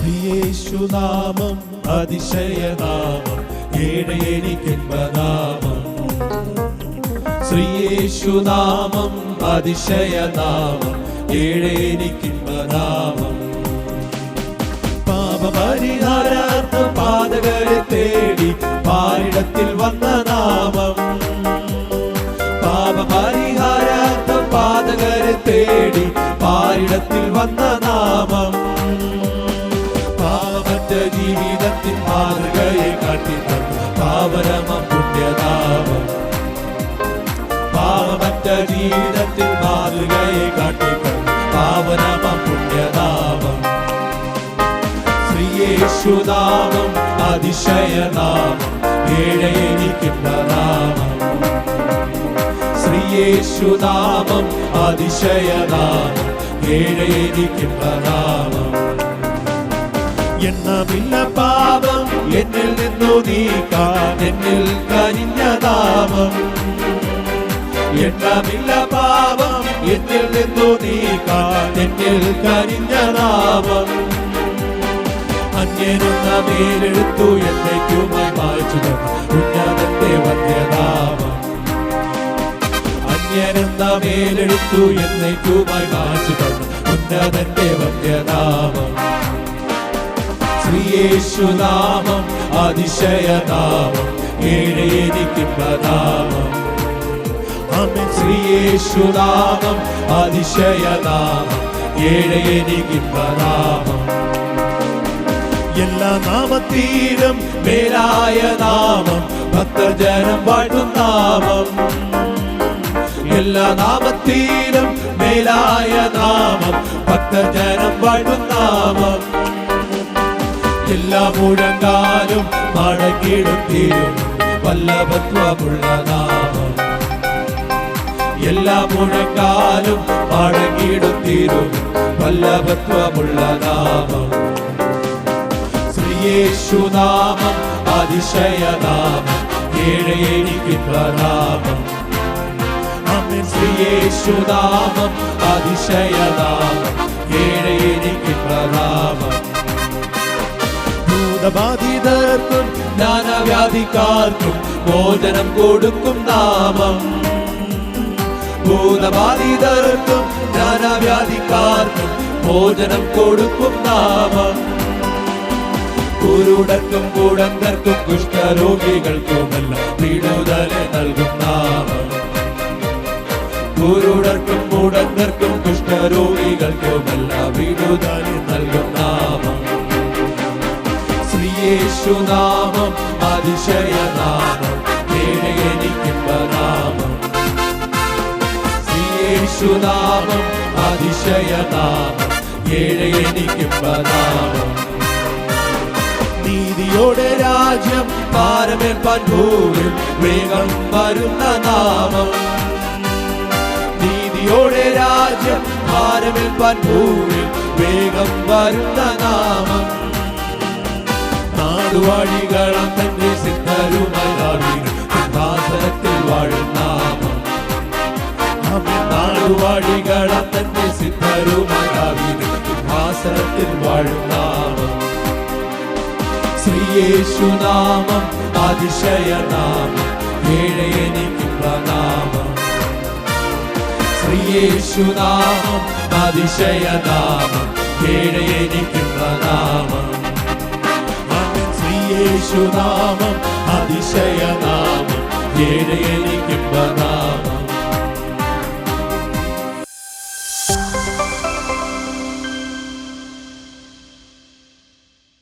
ശ്രീയേശുനാമം അതിശയനാമം ഏഴയെനിക്കെമ്പനാമം. ശ്രീയേശുനാമം അതിശയനാമം ഏഴയെനിക്കെമ്പനാമം. പാപപരിഹാരാർത്ഥം പാതകരെ തേടി പാരിടത്തിൽ വന്ന നാമം. പാപപരിഹാരാർത്ഥം പാതകരെ തേടി പാരിടത്തിൽ വന്ന നാമം. പാവമറ്റ ജീവിതത്തിൻ മാതൃകയെ കാട്ടിത്തന്നു പാവനമം പുണ്യനാമം. പാവമറ്റ ജീവിതത്തിൻ മാതൃകയെ കാട്ടിത്തന്നു പാവനമം പുണ്യനാമം. ശ്രീയേശുനാമം അതിശയനാമം ഏഴയെനിക്കെമ്പനാമം. ശ്രീയേശുനാമം അതിശയനാമം ഏഴയെനിക്കെമ്പനാമം. എണ്ണമില്ല പാപം എന്നിൽ നിന്നു നീക്കാൻ എന്നിൽ കനിഞ്ഞ നാമം. എണ്ണമില്ല പാപം എന്നിൽ നിന്നു നീക്കാൻ എന്നിൽ കനിഞ്ഞ നാമം. അന്യനെന്ന മേലെടുത്തു എന്നേക്കുമായി മായ്ച്ചു ഉന്നതന്റെ വന്ധ്യനാമം. അന്യനെന്ന മേലെടുത്തു എന്നേക്കുമായി മായ്ച്ചു ഉന്നതന്റെ വന്ധ്യനാമം. ശ്രീയേശുനാമം അതിശയനാമം ഏഴയെനിക്കെമ്പനാമം. ആമേൻ. ശ്രീയേശുനാമം അതിശയനാമം ഏഴയെനിക്കെമ്പനാമം. എല്ലാ നാമത്തിലും മേലായ നാമം ഭക്തജനം വാഴ്ത്തും നാമം. എല്ലാ നാമത്തിലും മേലായ നാമം ഭക്തജനം വാഴ്ത്തും നാമം. എല്ലാ മുഴങ്കാലും മടങ്ങിടും തീരും വല്ലഭത്വമുള്ള നാമം. എല്ലാ മുഴങ്കാലും മടങ്ങിടും തീരും വല്ലഭത്വമുള്ള നാമം. ശ്രീയേശുനാമം അതിശയനാമം ഏഴയെനിക്കെമ്പനാമം. ആമേൻ. ശ്രീയേശുനാമം അതിശയനാമം ഏഴയെനിക്കെമ്പനാമം. ഭൂതബാധിതർക്കും ജ്ഞാനവ്യാധിക്കാർക്കും മോചനം കൊടുക്കും നാമം. ഭൂതബാധിതർക്കും ജ്ഞാനവ്യാധിക്കാർക്കും മോചനം കൊടുക്കും നാമം. കുരുടർക്കും കൂടന്തർക്കും കുഷ്ഠരോഗികൾക്കുമെല്ലാം വിടുതൽ നൽകും നാമം. കുരുടർക്കും കൂടന്തർക്കും കുഷ്ഠരോഗികൾക്കുമെല്ലാം വിടുതൽ നൽകും നാമം. ശ്രീയേശുനാമം അതിശയനാമം ഏഴയെനിക്കെമ്പനാമം. ശ്രീയേശുനാമം അതിശയനാമം ഏഴയെനിക്കെമ്പനാമം. നീതിയോടെ രാജ്യം പാരമേൽപ്പാൻ ഭൂവിൽ വേഗം വരുന്ന നാമം. നീതിയോടെ രാജ്യം പാരമേൽപ്പാൻ ഭൂവിൽ വേഗം വരുന്ന നാമം. നാടുവാഴികളം തന്റെ സിദ്ധരുമായി സിംഹാസനത്തിൽ വാഴും നാമം. നാടുവാഴികളം തന്റെ സിദ്ധരുമായി സിംഹാസനത്തിൽ വാഴും നാമം. ശ്രീയേശുനാമം അതിശയനാമം ഏഴയെനിക്കെമ്പനാമം. ശ്രീയേശുനാമം അതിശയനാമം ഏഴയെനിക്കെമ്പനാമം. ശ്രീയേശുനാമം അതിശയനാമം ഏഴയെനിക്കെമ്പനാമം.